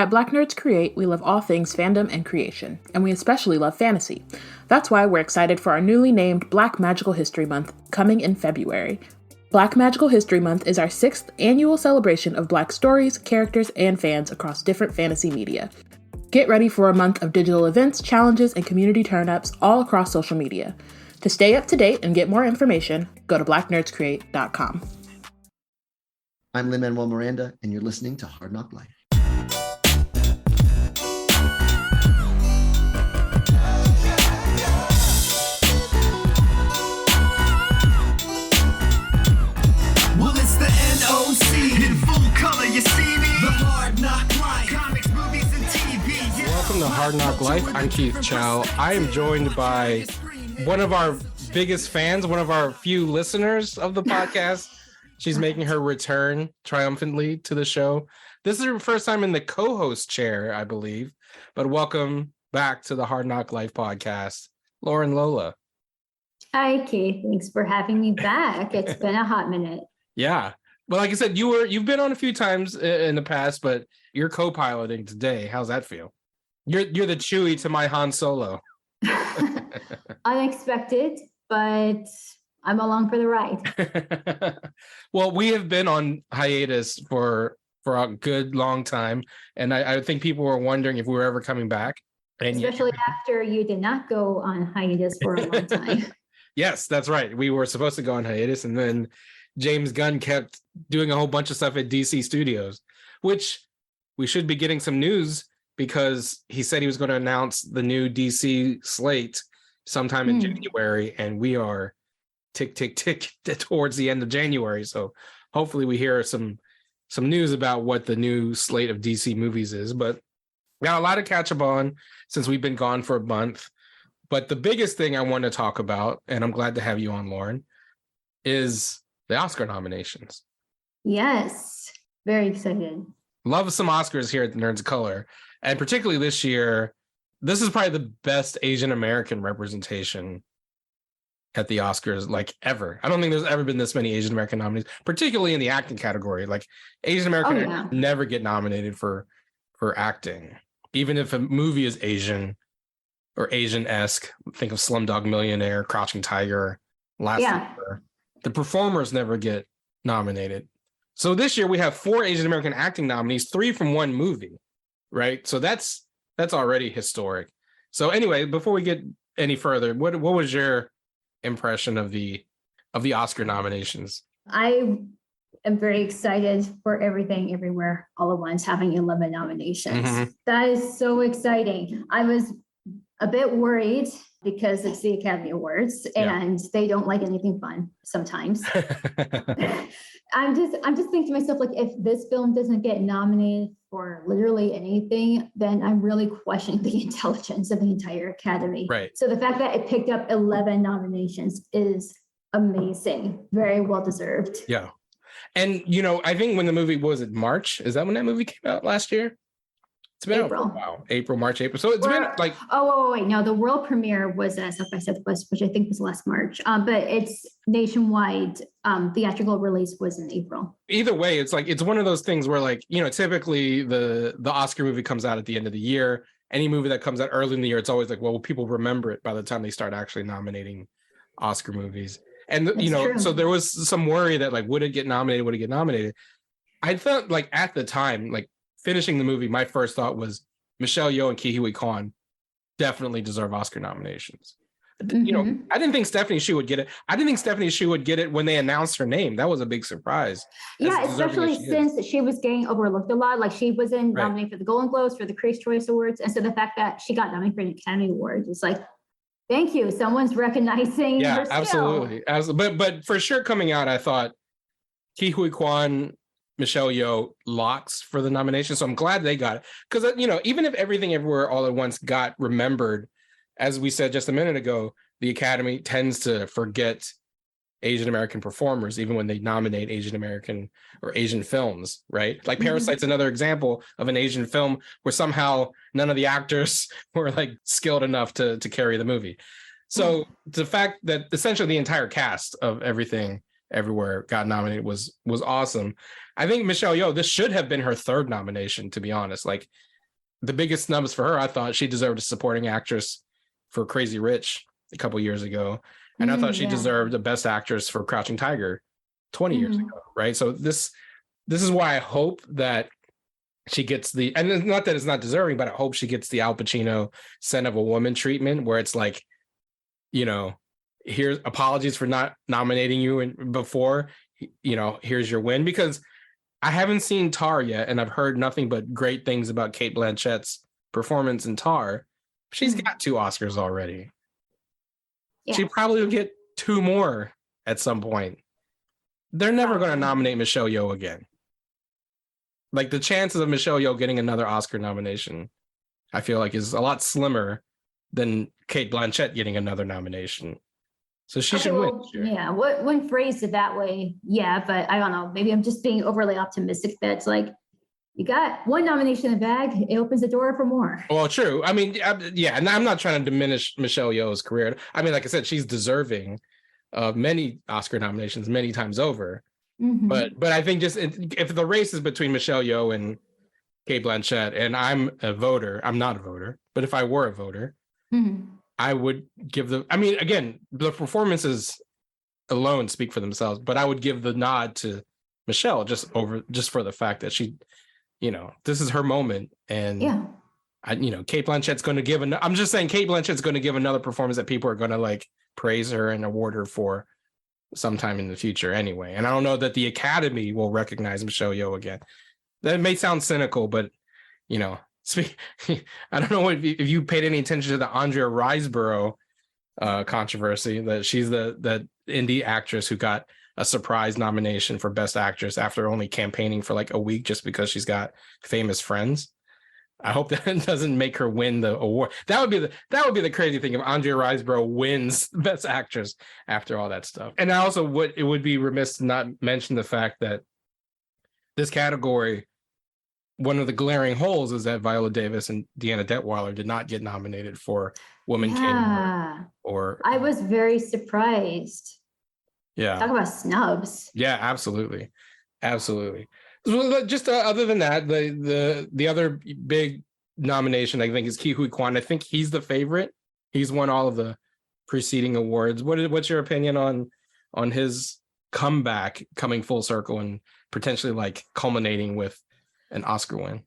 At Black Nerds Create, we love all things fandom and creation, and we especially love fantasy. That's why we're excited for our newly named Black Magical History Month coming in February. Black Magical History Month is our 6th annual celebration of Black stories, characters, and fans across different fantasy media. Get ready for a month of digital events, challenges, and community turn-ups all across social media. To stay up to date and get more information, go to blacknerdscreate.com. I'm Lin-Manuel Miranda, and you're listening to Hard Knock Life. Well, it's the NOC in full color. You see me? The Hard Knock Life. Comics, movies, and TV. Yeah. Welcome to Hard Knock Life. I'm Keith Chow. I am joined by one of our biggest fans, one of our few listeners of the podcast. She's making her return triumphantly to the show. This is her first time in the co-host chair, I believe. But welcome back to the Hard Knock Life podcast, Lauran Lola. Hi, Keith. Thanks for having me back. It's been a hot minute. Yeah. Well, like I said, you've been on a few times in the past, but you're co-piloting today. How's that feel? You're the Chewie to my Han Solo. Unexpected, but I'm along for the ride. Well, we have been on hiatus for a good long time, and I think people were wondering if we were ever coming back. And especially after you did not go on hiatus for a long time. Yes, that's right. We were supposed to go on hiatus, and then James Gunn kept doing a whole bunch of stuff at DC Studios, which we should be getting some news because he said he was going to announce the new DC slate sometime in January, and we are tick towards the end of January. So hopefully we hear some news about what the new slate of DC movies is. But got a lot to catch up on since we've been gone for a month. But the biggest thing I want to talk about, and I'm glad to have you on, Lauran, is the Oscar nominations. Yes, very excited. Love some Oscars here at the Nerds of Color. And particularly this year, this is probably the best Asian American representation at the Oscars, like, ever. I don't think there's ever been this many Asian American nominees, particularly in the acting category. Like, Asian American never get nominated for acting, even if a movie is Asian or Asian-esque. Think of Slumdog Millionaire, Crouching Tiger, Last Supper. The performers never get nominated. So this year we have 4 Asian American acting nominees, 3 from one movie, right? So that's already historic. So anyway, before we get any further, what was your impression of the Oscar nominations? I am very excited for Everything Everywhere All at Once having 11 nominations. That is so exciting. I was a bit worried because it's the Academy Awards and they don't like anything fun sometimes. I'm just thinking to myself, like, if this film doesn't get nominated for literally anything, then I'm really questioning the intelligence of the entire Academy. Right. So the fact that it picked up 11 nominations is amazing. Very well deserved. Yeah. And, I think when the movie, was it March? Is that when that movie came out last year? It's been April. out for a while. March, April. So it's been like... wait. No, the world premiere was South by Southwest, which I think was last March. But it's nationwide. Theatrical release was in April. Either way, it's like, it's one of those things where, like, typically the Oscar movie comes out at the end of the year. Any movie that comes out early in the year, it's always like, well, people remember it by the time they start actually nominating Oscar movies. And, true. So there was some worry that, like, would it get nominated? I felt like at the time, like, finishing the movie, my first thought was Michelle Yeoh and Ke Huy Quan definitely deserve Oscar nominations. I didn't think Stephanie Hsu would get it. I didn't think Stephanie Hsu would get it when they announced her name. That was a big surprise. Yeah, especially since she was getting overlooked a lot. Like, she wasn't nominated for the Golden Globes, for the Critics' Choice Awards. And so the fact that she got nominated for an Academy Award is like, thank you. Someone's recognizing her skill. Absolutely. But for sure coming out, I thought Ke Huy Quan, Michelle Yeoh locks for the nomination. So I'm glad they got it. Because, even if Everything Everywhere All at Once got remembered, as we said just a minute ago, the Academy tends to forget Asian American performers, even when they nominate Asian American or Asian films, right? Like Parasite's another example of an Asian film where somehow none of the actors were, like, skilled enough to carry the movie. So the fact that essentially the entire cast of Everything Everywhere got nominated was awesome. I think Michelle Yeoh, this should have been her 3rd nomination, to be honest. Like, the biggest snubs for her, I thought she deserved a supporting actress for Crazy Rich a couple years ago. And I thought she deserved the best actress for Crouching Tiger 20 years ago, right? So this is why I hope that she gets the, and it's not that it's not deserving, but I hope she gets the Al Pacino Scent of a Woman treatment, where it's like, you know, here's apologies for not nominating you before, you know, here's your win. Because I haven't seen Tar yet, and I've heard nothing but great things about Cate Blanchett's performance in Tar. She's got 2 Oscars already. Yeah. She probably will get 2 more at some point. They're never going to nominate Michelle Yeoh again. Like, the chances of Michelle Yeoh getting another Oscar nomination, I feel like, is a lot slimmer than Cate Blanchett getting another nomination. So she should win. Sure. Yeah, when phrased it that way, yeah, but I don't know. Maybe I'm just being overly optimistic that it's like, you got 1 nomination in the bag, it opens the door for more. Well, true. I mean, yeah, and I'm not trying to diminish Michelle Yeoh's career. I mean, like I said, she's deserving of many Oscar nominations many times over. But I think just if the race is between Michelle Yeoh and Cate Blanchett, and I'm a voter, I'm not a voter, but if I were a voter, I would give I mean, again, the performances alone speak for themselves, but I would give the nod to Michelle just for the fact that she, you know, this is her moment. And Cate Blanchett's going to give I'm just saying Cate Blanchett's going to give another performance that people are going to like praise her and award her for sometime in the future anyway. And I don't know that the Academy will recognize Michelle Yeoh again. That may sound cynical, but you know, I don't know if you paid any attention to the Andrea Riseborough controversy, that she's the indie actress who got a surprise nomination for Best Actress after only campaigning for like a week just because she's got famous friends. I hope that doesn't make her win the award. That would be the crazy thing if Andrea Riseborough wins Best Actress after all that stuff. And I also would be remiss to not mention the fact that this category, one of the glaring holes is that Viola Davis and Deanna Detweiler did not get nominated for Woman King. Or I was very surprised. Yeah. Talk about snubs. Yeah, absolutely. Just other than that, the other big nomination, I think, is Ke Huy Quan. I think he's the favorite. He's won all of the preceding awards. What's your opinion on his comeback, coming full circle and potentially like culminating with an Oscar win?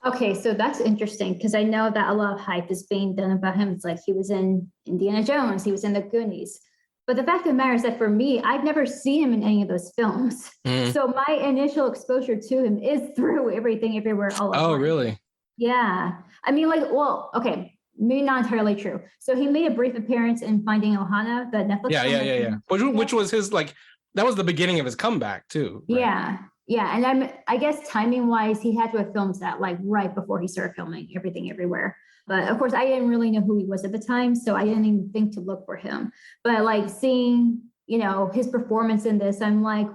Okay, so that's interesting because I know that a lot of hype is being done about him. It's like he was in Indiana Jones, he was in the Goonies. But the fact of the matter is that for me, I've never seen him in any of those films. So my initial exposure to him is through Everything Everywhere All at Once. Oh, really? Yeah. I mean, like, well, okay, maybe not entirely true. So he made a brief appearance in Finding Ohana, the Netflix film. Yeah. Which was his, like, that was the beginning of his comeback too. Right? Yeah. And I guess timing wise, he had to have filmed that like right before he started filming Everything Everywhere. But of course, I didn't really know who he was at the time, so I didn't even think to look for him. But like seeing, you know, his performance in this, I'm like,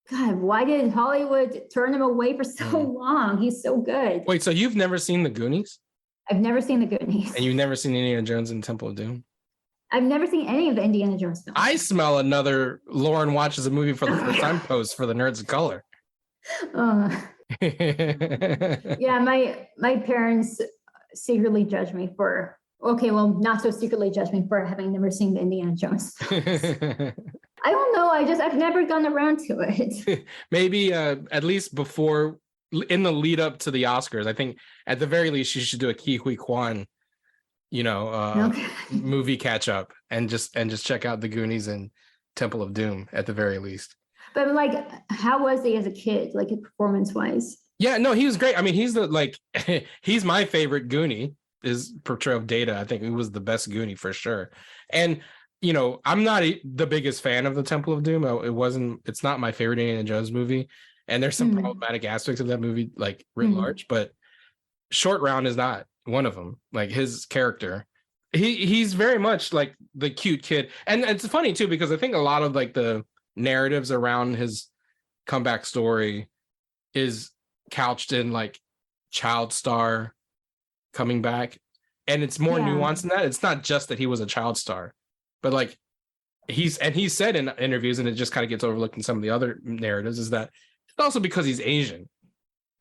God, why did Hollywood turn him away for so long? He's so good. Wait, so you've never seen The Goonies? I've never seen The Goonies. And you've never seen Indiana Jones and Temple of Doom? I've never seen any of the Indiana Jones films. I smell another Lauran watches a movie for the first time post for the Nerds of Color. Yeah, my parents secretly judge me for, not so secretly judge me for having never seen the Indiana Jones films. I don't know. I've never gone around to it. Maybe at least before, in the lead up to the Oscars, I think at the very least you should do a Ke Huy Quan, movie catch up and just check out The Goonies and Temple of Doom at the very least. But like, how was he as a kid, like performance wise? Yeah, no, he was great. I mean, he's my favorite Goonie. His portrayal of Data, I think he was the best Goonie for sure. And I'm not the biggest fan of the Temple of Doom. It's not my favorite Indiana Jones movie. And there's some problematic aspects of that movie, like writ large, but Short Round is not one of them. Like his character, he's very much like the cute kid. And it's funny too, because I think a lot of like the narratives around his comeback story is couched in like child star coming back. And it's more nuanced than that. It's not just that he was a child star, but like he said in interviews, and it just kind of gets overlooked in some of the other narratives, is that it's also because he's Asian.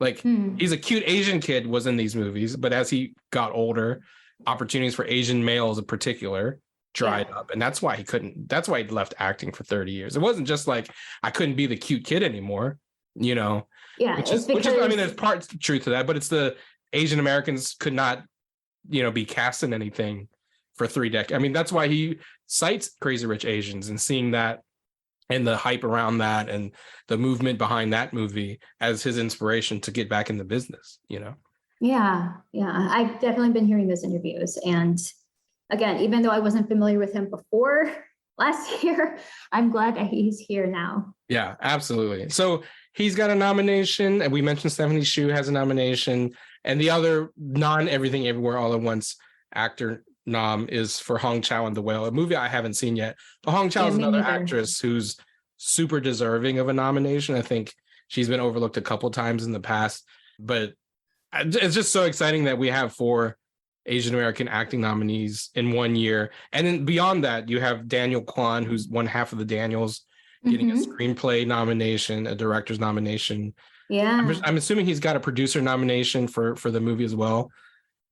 Like he's a cute Asian kid was in these movies, but as he got older, opportunities for Asian males in particular dried up. And that's why he left acting for 30 years. It wasn't just like I couldn't be the cute kid anymore, you know. Yeah. Which is I mean, there's part truth to that, but it's the Asian Americans could not, you know, be cast in anything for 3 decades. I mean, that's why he cites Crazy Rich Asians and seeing that and the hype around that and the movement behind that movie as his inspiration to get back in the business, you know? Yeah. I've definitely been hearing those interviews. And again, even though I wasn't familiar with him before last year, I'm glad that he's here now. Yeah, absolutely. So he's got a nomination, and we mentioned Stephanie Hsu has a nomination, and the other non-Everything Everywhere All at Once actor nom is for Hong Chau and The Whale, a movie I haven't seen yet. But Hong Chau is another actress who's super deserving of a nomination. I think she's been overlooked a couple times in the past, but it's just so exciting that we have 4 Asian American acting nominees in 1 year. And then beyond that, you have Daniel Kwan, who's one half of the Daniels, getting a screenplay nomination, a director's nomination. Yeah. I'm assuming he's got a producer nomination for the movie as well.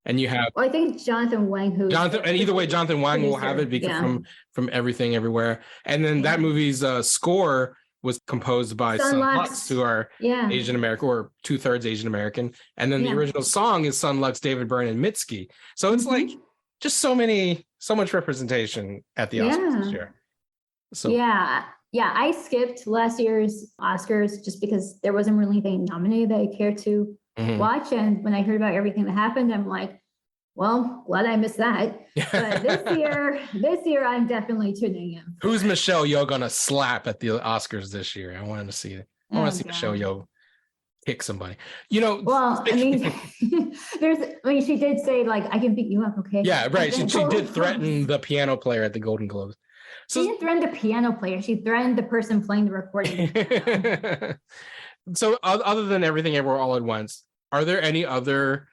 And you have I think Jonathan Wang, and either way, Jonathan Wang will have it because from Everything Everywhere. And then that movie's score was composed by Sun Lux, who are Asian American or 2/3 Asian American. And then the original song is Sun Lux, David Byrne, and Mitski. So it's like just so much representation at the Oscars this year. So I skipped last year's Oscars just because there wasn't really anything nominated that I cared to watch. And when I heard about everything that happened, I'm like, well, glad I missed that. But this year I'm definitely tuning in. Who's Michelle Yeoh gonna slap at the Oscars this year? I want to see it. I want to see Michelle Yeoh kick somebody. You know, well, I mean, she did say like, I can beat you up, okay? Yeah, right. She did threaten the piano player at the Golden Globes. So, she didn't threaten the piano player. She threatened the person playing the recording. So other than Everything Everywhere All at Once, are there any other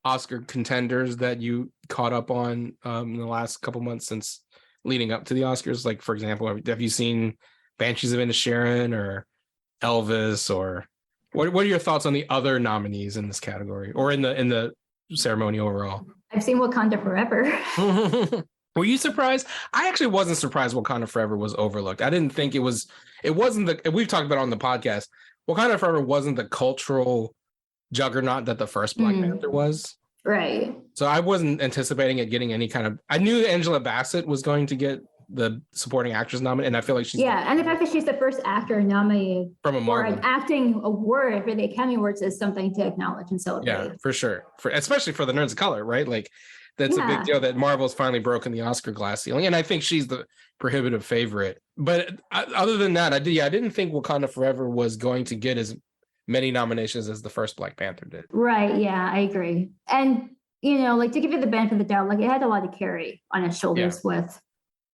Oscar contenders that you caught up on in the last couple months since leading up to the Oscars? Like, for example, have you seen Banshees of Inisherin or Elvis, or what are your thoughts on the other nominees in this category or in the ceremony overall? I've seen Wakanda Forever. Were you surprised? I actually wasn't surprised Wakanda Forever was overlooked. I didn't think it wasn't we've talked about it on the podcast. Wakanda Forever wasn't the cultural juggernaut that the first Black Panther was. Right. So I wasn't anticipating it getting any kind of, I knew Angela Bassett was going to get the supporting actress nominated, and I feel like she's and the fact that she's the first actor nominated from a Marvel for an acting award for the Academy Awards is something to acknowledge and celebrate. Yeah, for sure. Especially for the Nerds of Color, right? Like that's a big deal that Marvel's finally broken the Oscar glass ceiling, and I think she's the prohibitive favorite. But other than that, I didn't think Wakanda Forever was going to get as many nominations as the first Black Panther did. Right. Yeah, I agree. And, you know, like to give you the benefit of the doubt, like it had a lot to carry on its shoulders with,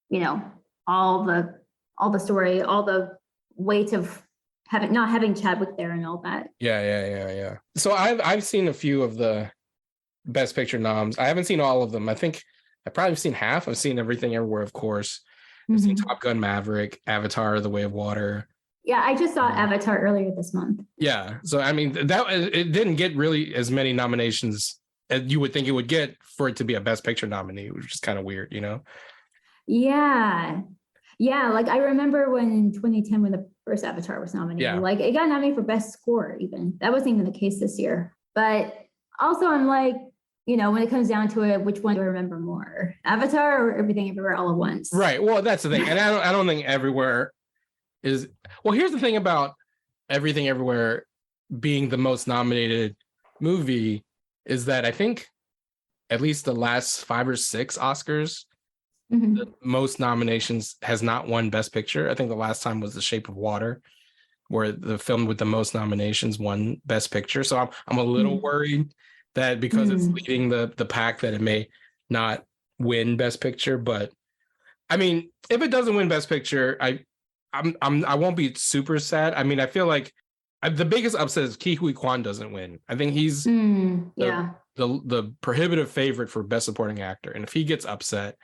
you know, all the story, all the weight of not having Chadwick there and all that. Yeah. So I've seen a few of the Best Picture noms. I haven't seen all of them. I think I've probably seen half. I've seen Everything Everywhere, of course. I've seen Top Gun Maverick, Avatar, The Way of Water. Yeah, I just saw Avatar earlier this month. Yeah. So, I mean, it didn't get really as many nominations as you would think it would get for it to be a Best Picture nominee, which is kind of weird, you know? Yeah. Like I remember when in 2010, when the first Avatar was nominated, like it got nominated for Best Score even. That wasn't even the case this year. But also I'm like, you know, when it comes down to it, which one do I remember more? Avatar or Everything Everywhere All at Once? Right. Well, that's the thing. And I don't think Everywhere is, well, here's the thing about Everything Everywhere being the most nominated movie is that I think at least the last 5 or 6 Oscars, the most nominations has not won Best Picture. I think the last time was The Shape of Water, where the film with the most nominations won Best Picture. So I'm a little worried that because it's leading the pack that it may not win Best Picture. But I mean, if it doesn't win Best Picture, I won't be super sad. I mean, I feel like the biggest upset is Ke Huy Quan doesn't win. I think he's the prohibitive favorite for Best Supporting Actor, and if he gets upset,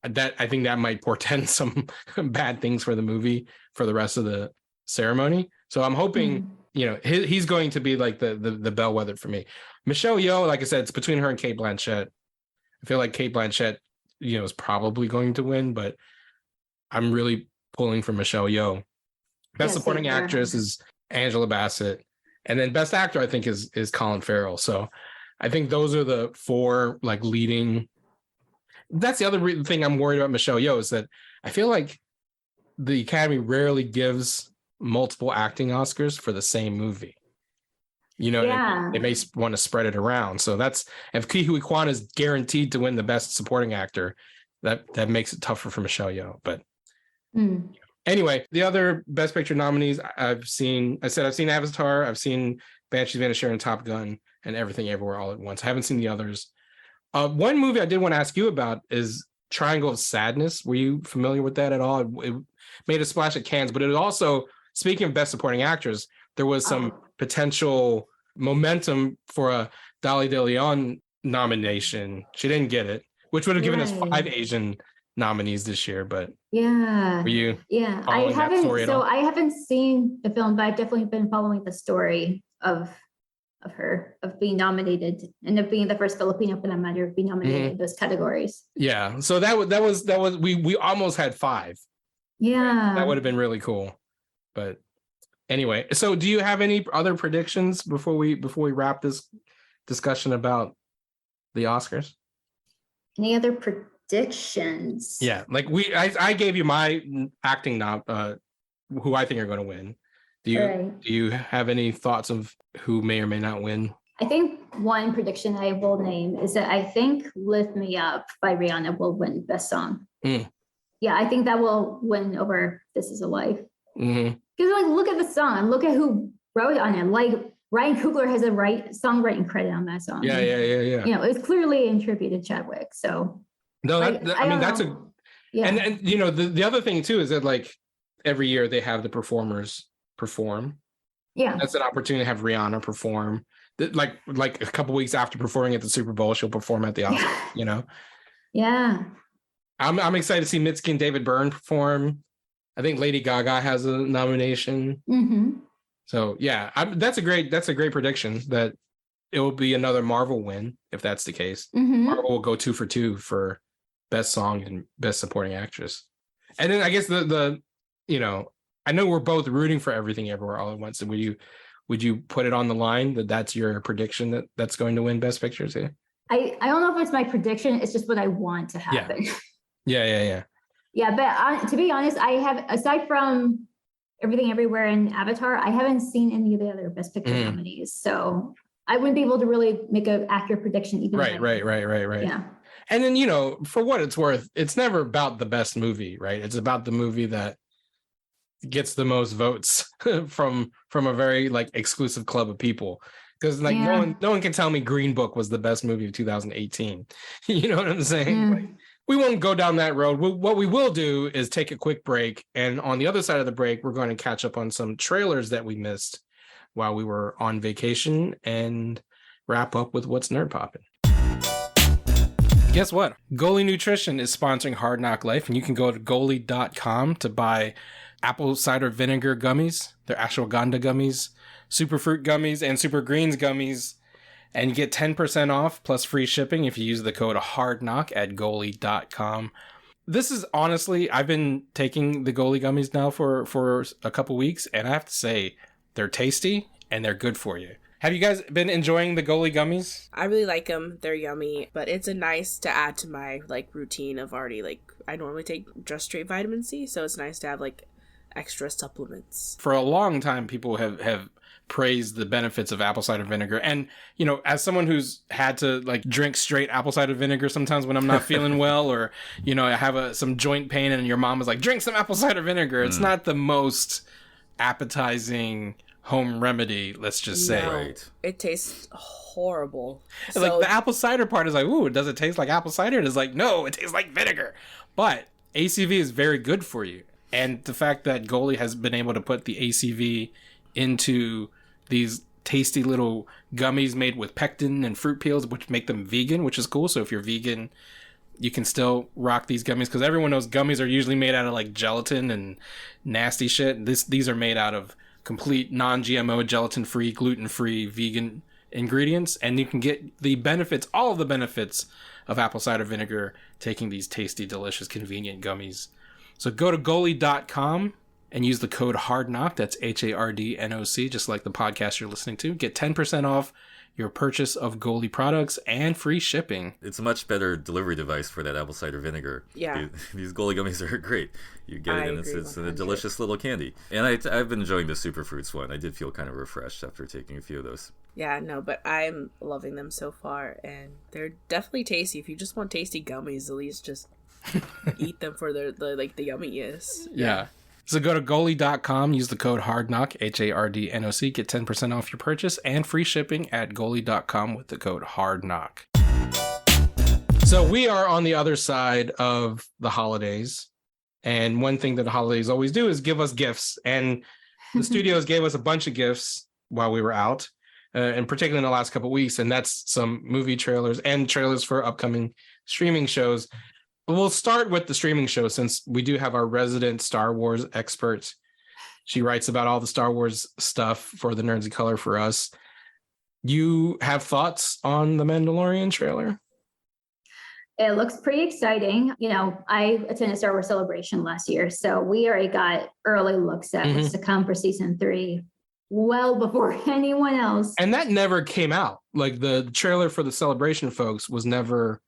I think that might portend some bad things for the movie for the rest of the ceremony. So I'm hoping, he's going to be like the bellwether for me. Michelle Yeoh, like I said, it's between her and Cate Blanchett. I feel like Cate Blanchett, is probably going to win, but I'm really pulling for Michelle Yeoh. Best supporting actress is Angela Bassett, and then best actor I think is Colin Farrell. So I think those are the 4 like leading. That's the other thing I'm worried about Michelle Yeoh, is that I feel like the Academy rarely gives multiple acting Oscars for the same movie. They may want to spread it around. So that's, if Ke Huy Quan is guaranteed to win the best supporting actor, that makes it tougher for Michelle Yeoh. But anyway, the other best picture nominees I've seen Avatar, I've seen Banshees of Inisherin, Top Gun, and Everything Everywhere All at Once. I haven't seen the others. One movie I did want to ask you about is Triangle of Sadness. Were you familiar with that at all? It made a splash at Cannes, but it was also, speaking of best supporting actors, there was some potential momentum for a Dali De Leon nomination. She didn't get it, which would have given us 5 Asian nominees this year. But were you? Yeah, I haven't seen the film, but I've definitely been following the story of her, of being nominated, and of being the first Filipino, for that matter, to be nominated in those categories. Yeah, so that was we almost had 5. Yeah, that would have been really cool. But anyway, so do you have any other predictions before we wrap this discussion about the Oscars? Any other predictions? Yeah, like I gave you my acting who I think are going to win. Do you have any thoughts of who may or may not win? I think one prediction I will name is that I think "Lift Me Up" by Rihanna will win Best Song. Yeah, I think that will win over "This Is a Life." Because look at the song, look at who wrote on it. Like Ryan Coogler has a songwriting credit on that song. Yeah. It's clearly in tribute to Chadwick. So no, that's a and the other thing too is that like every year they have the performers perform. Yeah, that's an opportunity to have Rihanna perform. Like a couple weeks after performing at the Super Bowl, she'll perform at the Oscars. Yeah. I'm excited to see Mitski and David Byrne perform. I think Lady Gaga has a nomination. So yeah, that's a great prediction that it will be another Marvel win if that's the case. Marvel will go 2 for 2 for best song and best supporting actress. And then I guess I know we're both rooting for Everything Everywhere All at Once. So would you put it on the line that's your prediction that's going to win Best Pictures here? I don't know if it's my prediction. It's just what I want to happen. Yeah. Yeah, but to be honest, I have, aside from Everything Everywhere and Avatar, I haven't seen any of the other Best Picture nominees. So I wouldn't be able to really make an accurate prediction. Even right. Yeah. And then, for what it's worth, it's never about the best movie, right? It's about the movie that gets the most votes from a very like exclusive club of people. Because no one can tell me Green Book was the best movie of 2018. You know what I'm saying? Like, we won't go down that road. What we will do is take a quick break. And on the other side of the break, we're going to catch up on some trailers that we missed while we were on vacation and wrap up with what's nerd poppin'. Guess what? Goalie Nutrition is sponsoring Hard Knock Life, and you can go to goalie.com to buy apple cider vinegar gummies. They're ashwagandha gummies, superfruit gummies, and super greens gummies. And you get 10% off plus free shipping if you use the code HARDKNOCK at goalie.com. This is honestly, I've been taking the Goalie gummies now for a couple weeks, and I have to say, they're tasty and they're good for you. Have you guys been enjoying the Goalie gummies? I really like them. They're yummy, but it's a nice to add to my routine of already I normally take just straight vitamin C, so it's nice to have extra supplements. For a long time, people have praised the benefits of apple cider vinegar. And, as someone who's had to drink straight apple cider vinegar sometimes when I'm not feeling well, or, I have some joint pain and your mom was like, drink some apple cider vinegar. It's not the most appetizing home remedy, let's just say. Right. It tastes horrible. The apple cider part is ooh, does it taste like apple cider? It is no, it tastes like vinegar. But ACV is very good for you. And the fact that Goalie has been able to put the ACV into these tasty little gummies made with pectin and fruit peels, which make them vegan, which is cool. So if you're vegan, you can still rock these gummies, because everyone knows gummies are usually made out of gelatin and nasty shit. These are made out of complete non-GMO, gelatin-free, gluten-free, vegan ingredients, and you can get the benefits, all of the benefits of apple cider vinegar, taking these tasty, delicious, convenient gummies. So go to Goli.com and use the code HARDKNOCK, that's HARDNOC, just like the podcast you're listening to. Get 10% off your purchase of Goli products and free shipping. It's a much better delivery device for that apple cider vinegar. Yeah. These Goli gummies are great. You get it, and it's a 100%. delicious little candy. And I've been enjoying the Superfruits one. I did feel kind of refreshed after taking a few of those. Yeah, no, but I'm loving them so far, and they're definitely tasty. If you just want tasty gummies, at least just eat them for the yumminess. Yeah. So go to Goli.com, use the code HARDKNOCK, HARDNOC, get 10% off your purchase and free shipping at Goli.com with the code HARDKNOCK. So we are on the other side of the holidays. And one thing that the holidays always do is give us gifts. And the studios gave us a bunch of gifts while we were out, and particularly in the last couple of weeks. And that's some movie trailers and trailers for upcoming streaming shows. We'll start with the streaming show since we do have our resident Star Wars expert. She writes about all the Star Wars stuff for the Nerds of Color for us. You have thoughts on the Mandalorian trailer? It looks pretty exciting. You know, I attended Star Wars Celebration last year, so we already got early looks at what's to come for season 3 well before anyone else. And that never came out. Like the trailer for the Celebration folks was never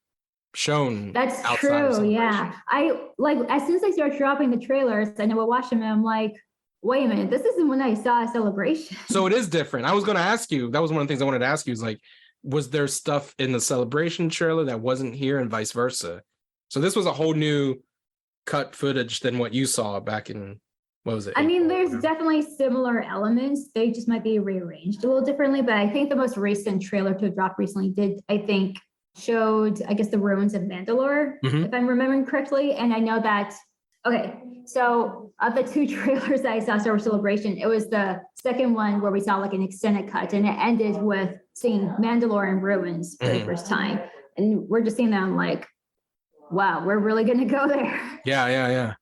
shown. That's outside of true. Yeah. Celebration. I like as soon as I started dropping the trailers, I know we're watching them. I'm like, wait a minute, this isn't when I saw a Celebration. So it is different. I was going to ask you, that was one of the things I wanted to ask you is like, was there stuff in the Celebration trailer that wasn't here and vice versa? So this was a whole new cut footage than what you saw back in, what was it? I mean, April? there's definitely similar elements. They just might be rearranged a little differently, but I think the most recent trailer to drop recently did, I think, showed, I guess, the ruins of Mandalore, if I'm remembering correctly. And I know that, okay, so of the 2 trailers that I saw Star Wars Celebration, it was the second one where we saw like an extended cut, and it ended with seeing Mandalore in ruins for the first time. And we're just seeing them like, wow, we're really going to go there. Yeah.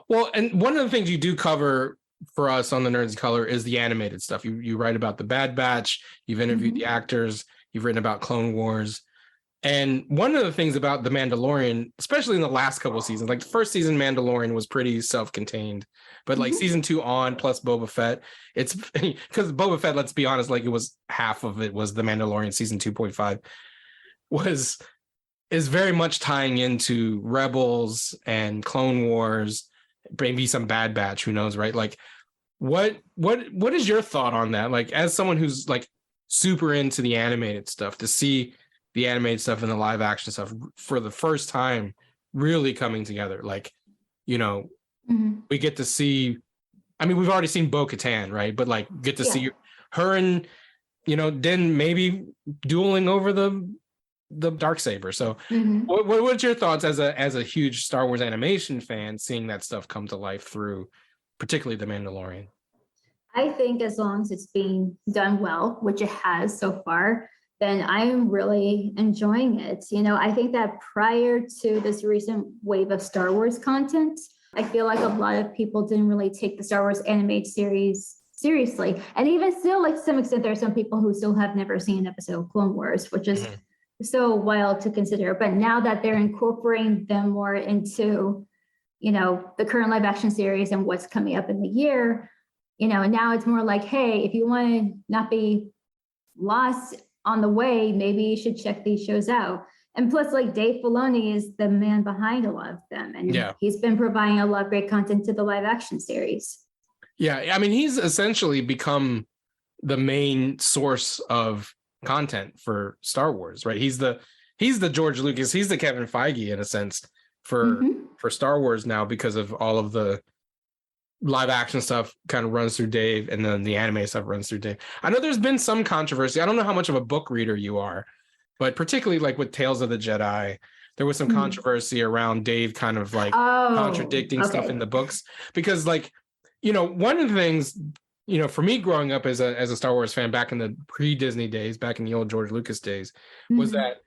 Well, and one of the things you do cover for us on the Nerds of Color is the animated stuff. You write about the Bad Batch, you've interviewed the actors, you've written about Clone Wars. And one of the things about The Mandalorian, especially in the last couple of seasons, like the first season Mandalorian was pretty self-contained, but like season 2 on plus Boba Fett, it's because Boba Fett, let's be honest, like it was half of it was The Mandalorian season 2.5 is very much tying into Rebels and Clone Wars, maybe some Bad Batch, who knows, right? Like what is your thought on that? Like as someone who's like super into the animated stuff, to see the animated stuff and the live action stuff for the first time really coming together. Like, you know, we get to see, I mean, we've already seen Bo-Katan, right? But like get to see her and, you know, Din maybe dueling over the Darksaber. So what's your thoughts as a huge Star Wars animation fan, seeing that stuff come to life through particularly The Mandalorian? I think as long as it's being done well, which it has so far, then I'm really enjoying it. You know, I think that prior to this recent wave of Star Wars content, I feel like a lot of people didn't really take the Star Wars animated series seriously. And even still, like to some extent, there are some people who still have never seen an episode of Clone Wars, which is so wild to consider. But now that they're incorporating them more into, you know, the current live action series and what's coming up in the year, you know, and now it's more like, hey, if you want to not be lost on the way, maybe you should check these shows out. And plus, like Dave Filoni is the man behind a lot of them. And he's been providing a lot of great content to the live action series. Yeah, I mean, he's essentially become the main source of content for Star Wars, right? He's the George Lucas, he's the Kevin Feige in a sense for Star Wars now, because of all of the live action stuff kind of runs through Dave, and then the anime stuff runs through Dave. I know there's been some controversy. I don't know how much of a book reader you are, but particularly like with Tales of the Jedi, there was some controversy around Dave kind of like contradicting stuff in the books, because like, you know, one of the things, you know, for me growing up as a Star Wars fan back in the pre-Disney days, back in the old George Lucas days, was that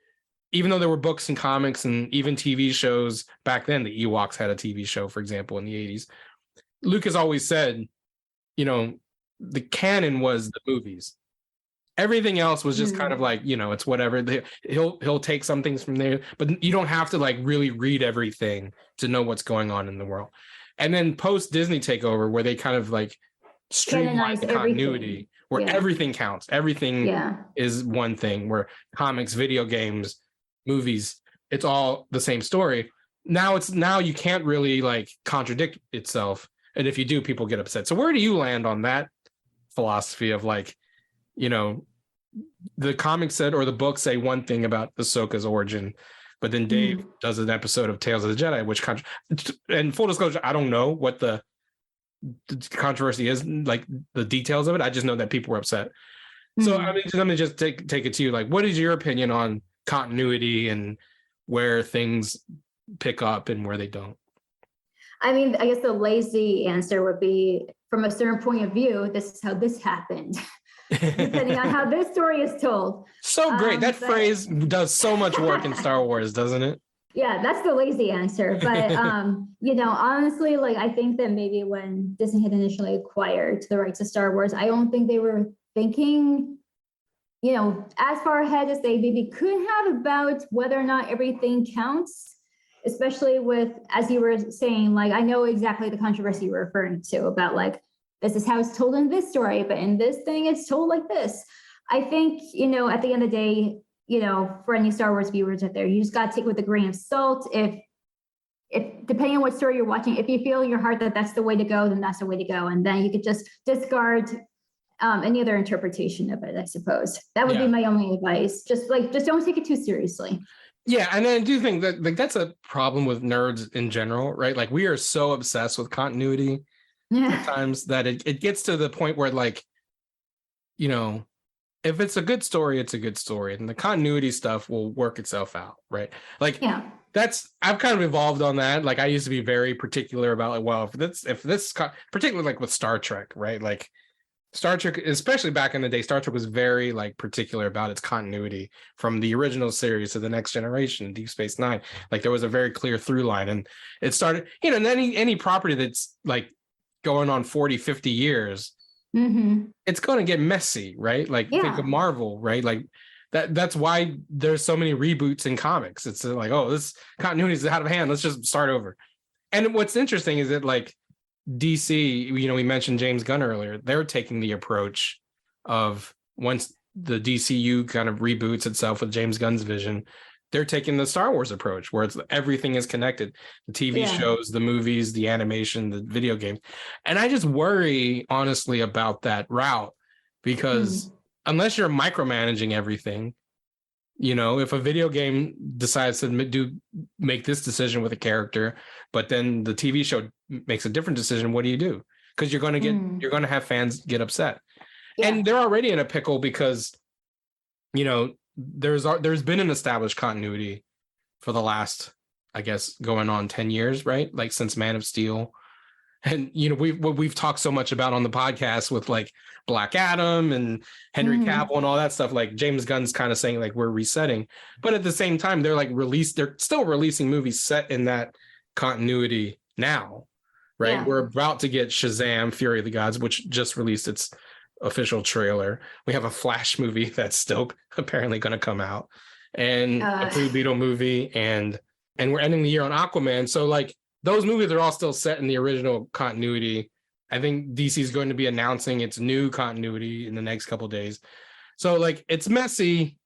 even though there were books and comics and even TV shows back then, the Ewoks had a TV show, for example, in the 80s, Lucas always said, you know, the canon was the movies. Everything else was just kind of like, you know, it's whatever. He'll take some things from there, but you don't have to like really read everything to know what's going on in the world. And then post Disney takeover, where they kind of like streamline the continuity, where everything counts. Everything is one thing, where comics, video games, movies, it's all the same story. Now you can't really like contradict itself. And if you do, people get upset. So where do you land on that philosophy of like, you know, the comic said or the book say one thing about Ahsoka's origin, but then Dave does an episode of Tales of the Jedi, which and full disclosure, I don't know what the controversy is, like the details of it. I just know that people were upset. So I mean, let me just take it to you. Like, what is your opinion on continuity and where things pick up and where they don't? I mean, I guess the lazy answer would be, from a certain point of view, this is how this happened. Depending on how this story is told. So great. That phrase does so much work in Star Wars, doesn't it? Yeah, that's the lazy answer. But, you know, honestly, like, I think that maybe when Disney had initially acquired the rights to Star Wars, I don't think they were thinking, you know, as far ahead as they maybe could have about whether or not everything counts, especially with, as you were saying, like, I know exactly the controversy you were referring to about like, this is how it's told in this story, but in this thing, it's told like this. I think, you know, at the end of the day, you know, for any Star Wars viewers out there, you just got to take it with a grain of salt. If depending on what story you're watching, if you feel in your heart that that's the way to go, then that's the way to go. And then you could just discard any other interpretation of it, I suppose. That would be my only advice. Just don't take it too seriously. Yeah, and I do think that like that's a problem with nerds in general, right? Like we are so obsessed with continuity sometimes that it gets to the point where like, you know, if it's a good story, it's a good story, and the continuity stuff will work itself out, right? Like I've kind of evolved on that. Like I used to be very particular about like, well, if this particularly like with Star Trek, right? Like Star Trek, especially back in the day, Star Trek was very like particular about its continuity from the original series to the Next Generation, Deep Space Nine. Like there was a very clear through line, and it started, you know, and any property that's like going on 40, 50 years, it's going to get messy, right? Like think of Marvel, right? Like that's why there's so many reboots in comics. It's like, oh, this continuity is out of hand. Let's just start over. And what's interesting is that like DC, you know, we mentioned James Gunn earlier. They're taking the approach of once the DCU kind of reboots itself with James Gunn's vision, they're taking the Star Wars approach where it's everything is connected. The TV shows, the movies, the animation, the video games. And I just worry honestly about that route because unless you're micromanaging everything, you know, if a video game decides to make this decision with a character, but then the TV show makes a different decision, what do you do? Because you're going to have fans get upset. And they're already in a pickle because, you know, there's been an established continuity for the last, I guess, going on 10 years, right? Like since Man of Steel. And, you know, we've talked so much about on the podcast with like Black Adam and Henry Cavill and all that stuff. Like James Gunn's kind of saying like we're resetting, but at the same time, they're still releasing movies set in that continuity now, right? Yeah. We're about to get Shazam, Fury of the Gods, which just released its official trailer. We have a Flash movie that's still apparently going to come out, and a Blue Beetle movie, and we're ending the year on Aquaman. So like those movies are all still set in the original continuity. I think DC is going to be announcing its new continuity in the next couple of days. So like it's messy,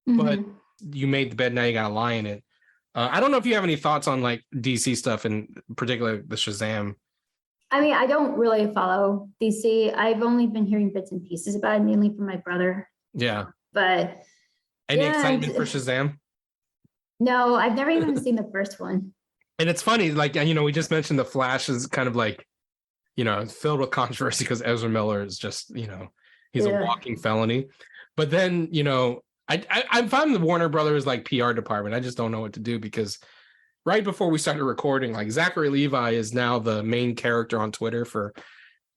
but you made the bed, now you got to lie in it. I don't know if you have any thoughts on like DC stuff, and particularly the Shazam. I mean, I don't really follow DC. I've only been hearing bits and pieces about it, mainly from my brother. Yeah. But any excitement for Shazam? No, I've never even seen the first one. And it's funny, like, you know, we just mentioned the Flash is kind of like, you know, filled with controversy because Ezra Miller is just, you know, he's a walking felony. But then, you know, I find the Warner Brothers like PR department, I just don't know what to do because right before we started recording, like Zachary Levi is now the main character on Twitter for,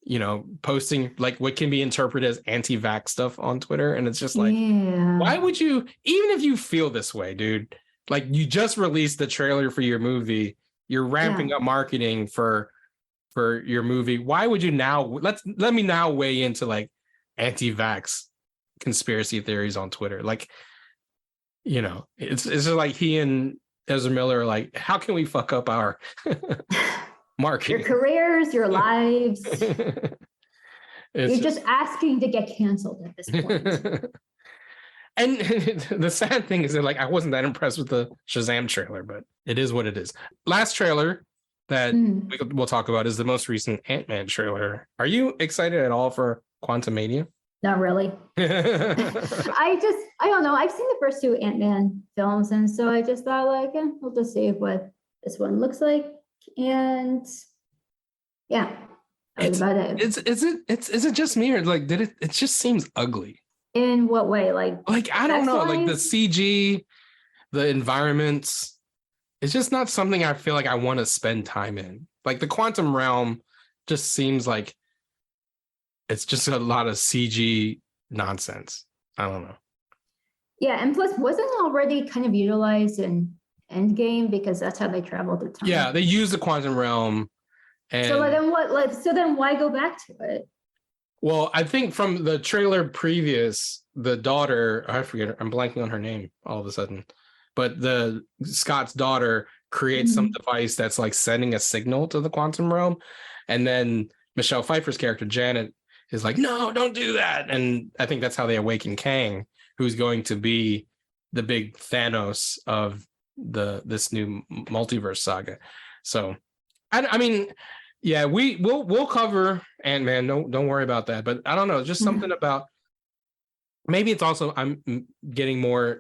you know, posting like what can be interpreted as anti-vax stuff on Twitter. And it's just like, why would you, even if you feel this way, dude, like you just released the trailer for your movie, you're ramping up marketing for for your movie. Why would you now? Let me now weigh into like anti-vax conspiracy theories on Twitter. Like, you know, it's just like he and Ezra Miller are like, how can we fuck up our marketing? Your careers, your lives. You're just asking to get canceled at this point. And the sad thing is that like I wasn't that impressed with the Shazam trailer, but it is what it is. Last trailer that we'll talk about is the most recent Ant-Man trailer. Are you excited at all for Quantumania? Not really. I don't know. I've seen the first 2 Ant-Man films, and so I just thought like, we'll just see what this one looks like. And yeah, that was about it. Is it just me, or like it just seems ugly? In what way? Like I don't know, like the CG, the environments. It's just not something I feel like I want to spend time in. Like the quantum realm just seems like it's just a lot of CG nonsense. I don't know. Yeah, and plus, wasn't it already kind of utilized in Endgame because that's how they traveled through time? Yeah, they use the quantum realm. And so then what? So then why go back to it? Well, I think from the trailer previous, the daughter, I forget, I'm blanking on her name all of a sudden, but the Scott's daughter creates some device that's like sending a signal to the quantum realm. And then Michelle Pfeiffer's character, Janet, is like, no, don't do that. And I think that's how they awaken Kang, who's going to be the big Thanos of this new multiverse saga. So, I mean, yeah, we'll cover Ant-Man. Don't worry about that. But I don't know, just something about, maybe it's also I'm getting more,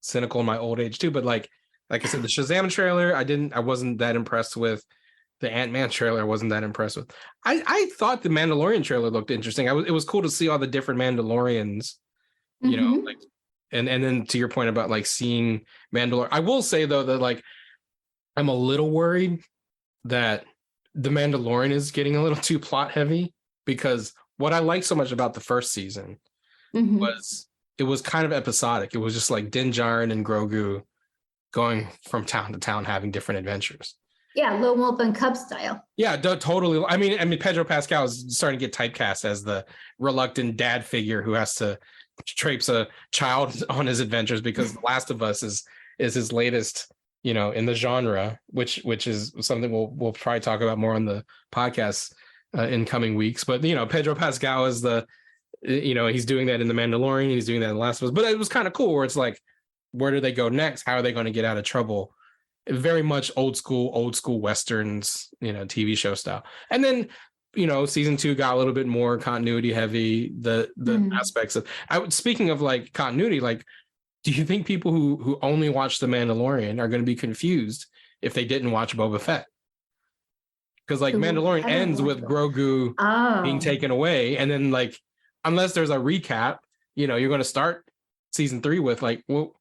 cynical in my old age too. But like I said, the Shazam trailer, I wasn't that impressed with. The Ant-Man trailer, I wasn't that impressed with. I thought the Mandalorian trailer looked interesting. It was cool to see all the different Mandalorians, like, and then to your point about like seeing Mandalorian. I will say though that like I'm a little worried that the Mandalorian is getting a little too plot heavy, because what I liked so much about the first season was it was kind of episodic. It was just like Din Djarin and Grogu going from town to town having different adventures. Yeah, Lone Wolf and Cub style. Yeah, totally. I mean, Pedro Pascal is starting to get typecast as the reluctant dad figure who has to traipse a child on his adventures because The Last of Us is his latest, in the genre, which is something we'll probably talk about more on the podcast in coming weeks. But Pedro Pascal is he's doing that in The Mandalorian, he's doing that in The Last of Us. But it was kind of cool where it's like, where do they go next? How are they going to get out of trouble? Very much old school Westerns, TV show style. And then, season 2 got a little bit more continuity heavy, the aspects of, speaking of like continuity, like, do you think people who only watch The Mandalorian are going to be confused if they didn't watch Boba Fett? Because like Mandalorian ends with Grogu being taken away. And then like, unless there's a recap, you're going to start season 3 with like, well,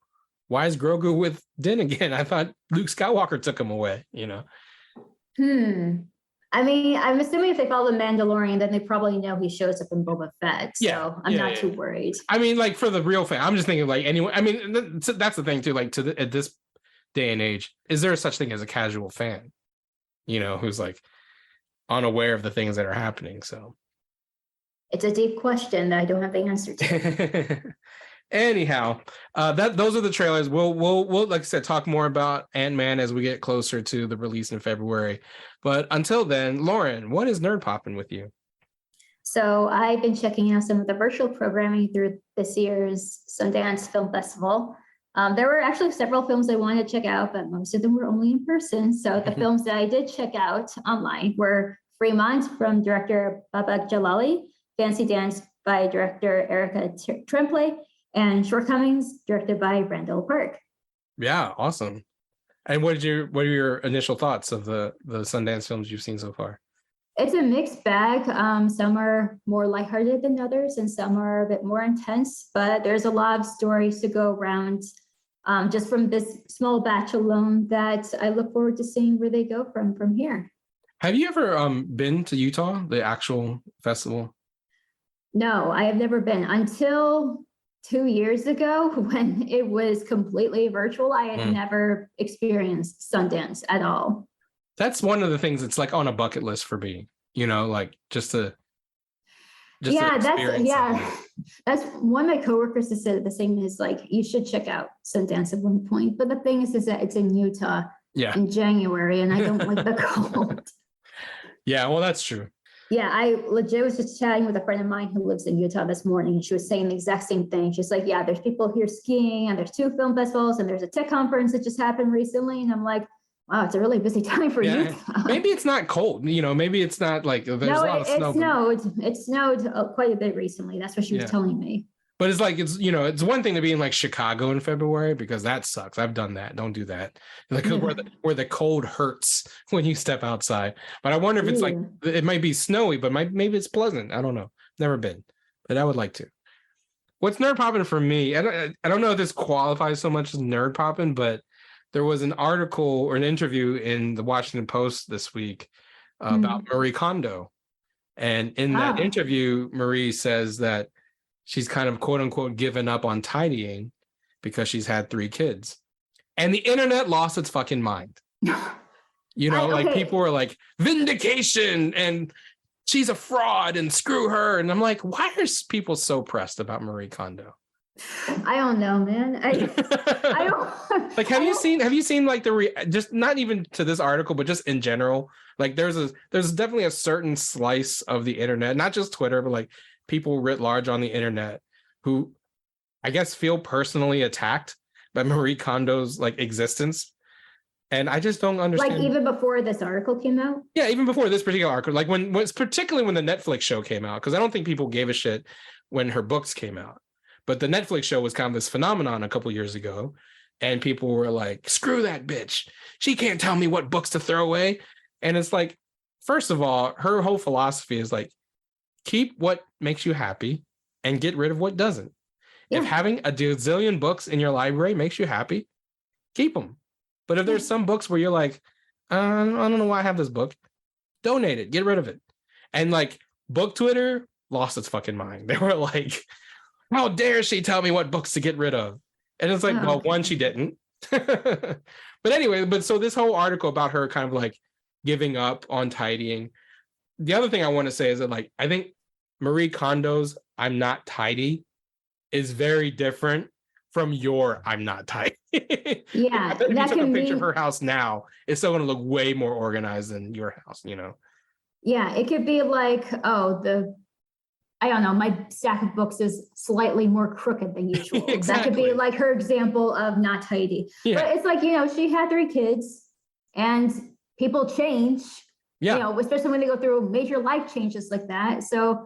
why is Grogu with Din again? I thought Luke Skywalker took him away, I mean, I'm assuming if they follow the Mandalorian, then they probably know he shows up in Boba Fett. So I'm not too worried. I mean, like for the real fan, I'm just thinking like anyone. I mean, that's the thing too. Like at this day and age, is there such thing as a casual fan? Who's like unaware of the things that are happening. So it's a deep question that I don't have the answer to. Anyhow, those are the trailers. We'll like I said, talk more about Ant-Man as we get closer to the release in February. But until then, Lauren, what is nerd poppin' with you? So I've been checking out some of the virtual programming through this year's Sundance Film Festival. There were actually several films I wanted to check out, but most of them were only in person. So the films that I did check out online were Fremont from director Babak Jalali, Fancy Dance by director Erica Tremblay, and Shortcomings, directed by Randall Park. Yeah, awesome. And what are your initial thoughts of the Sundance films you've seen so far? It's a mixed bag. Some are more lighthearted than others, and some are a bit more intense. But there's a lot of stories to go around, just from this small batch alone, that I look forward to seeing where they go from here. Have you ever been to Utah, the actual festival? No, I have never been until 2 years ago when it was completely virtual. I had never experienced Sundance at all. That's one of the things that's like on a bucket list for me, like just to That's something. That's one of my coworkers has said the same is like, you should check out Sundance at one point. But the thing is that it's in Utah in January, and I don't like the cold. Yeah, well, that's true. Yeah, I legit was just chatting with a friend of mine who lives in Utah this morning, and she was saying the exact same thing. She's like, yeah, there's people here skiing, and there's 2 film festivals, and there's a tech conference that just happened recently. And I'm like, wow, it's a really busy time for Utah. Maybe it's not cold, maybe it's not like there's a lot of snow. It snowed quite a bit recently. That's what she was telling me. But it's like, it's one thing to be in like Chicago in February, because that sucks. I've done that. Don't do that. Like where the cold hurts when you step outside. But I wonder if it's like, it might be snowy, but maybe it's pleasant. I don't know. Never been, but I would like to. What's nerd popping for me? I don't know if this qualifies so much as nerd popping, but there was an article or an interview in the Washington Post this week about Marie Kondo. And in that interview, Marie says that she's kind of quote unquote given up on tidying because she's had 3 kids. And the internet lost its fucking mind. Like people were like, vindication and she's a fraud and screw her. And I'm like, why are people so pressed about Marie Kondo? I don't know, man. I don't like, have you seen like just not even to this article, but just in general, like there's definitely a certain slice of the internet, not just Twitter, but like people writ large on the internet who I guess feel personally attacked by Marie Kondo's like existence. And I just don't understand. Like even before this article came out? Yeah, even before this particular article, like particularly when the Netflix show came out, because I don't think people gave a shit when her books came out. But the Netflix show was kind of this phenomenon a couple years ago. And people were like, screw that bitch. She can't tell me what books to throw away. And it's like, first of all, her whole philosophy is like, keep what makes you happy and get rid of what doesn't. Yeah. If having a gazillion books in your library makes you happy, keep them. But if there's some books where you're like, I don't know why I have this book, donate it, get rid of it. And like book Twitter lost its fucking mind. They were like, how dare she tell me what books to get rid of? And it's like, well, one, she didn't. But anyway, so this whole article about her kind of like giving up on tidying. The other thing I want to say is that like, I think Marie Kondo's I'm not tidy is very different from your I'm not tidy. Yeah. If you took a picture of her house now, it's still going to look way more organized than your house, Yeah, it could be like, I don't know, my stack of books is slightly more crooked than usual. Exactly. That could be like her example of not tidy. Yeah. But it's like, she had 3 kids and people change, especially when they go through major life changes like that. So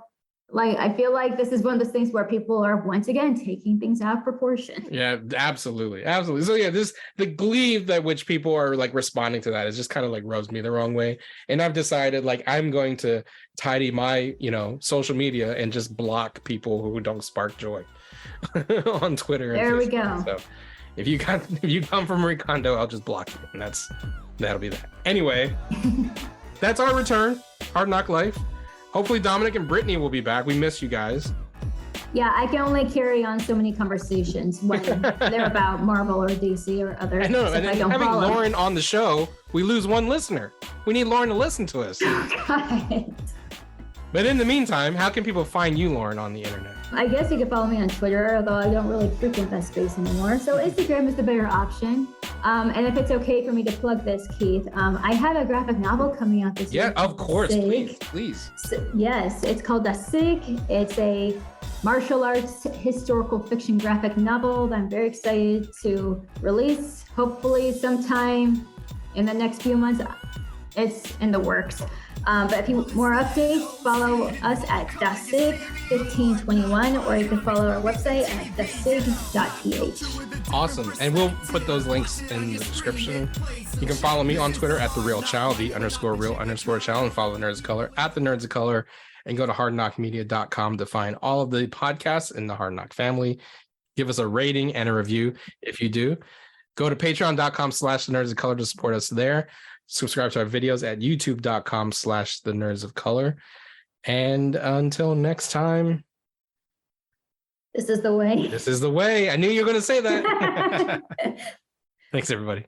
like, I feel like this is one of those things where people are once again taking things out of proportion. Yeah, absolutely. Absolutely. So yeah, the glee that which people are like responding to that is just kind of like rubs me the wrong way. And I've decided like I'm going to tidy my, social media and just block people who don't spark joy on Twitter. There we go. So if you come from Marie Kondo, I'll just block you. And that'll be that. Anyway, that's our return. Hard Knock Life. Hopefully Dominic and Brittany will be back. We miss you guys. Yeah, I can only carry on so many conversations when they're about Marvel or DC or other. I know, and having Lauran on the show, we lose one listener. We need Lauran to listen to us. God. But in the meantime, how can people find you, Lauran, on the internet? I guess you can follow me on Twitter, although I don't really frequent that space anymore. So Instagram is the better option. And if it's okay for me to plug this, Keith, I have a graphic novel coming out this year. Yeah, of course. Please. So, yes, it's called The Sig. It's a martial arts historical fiction graphic novel that I'm very excited to release, hopefully sometime in the next few months. It's in the works. But if you want more updates, follow us at thesig1521, or you can follow our website at thesig.th. Awesome. And we'll put those links in the description. You can follow me on Twitter at @therealchild, _real_child, and follow the Nerds of Color at the Nerds of Color, and go to hardknockmedia.com to find all of the podcasts in the Hard Knock family. Give us a rating and a review if you do. Go to patreon.com/the Nerds of Color to support us there. Subscribe to our videos at youtube.com/the Nerds of Color. And until next time, this is the way. This is the way. I knew you were going to say that. Thanks, everybody.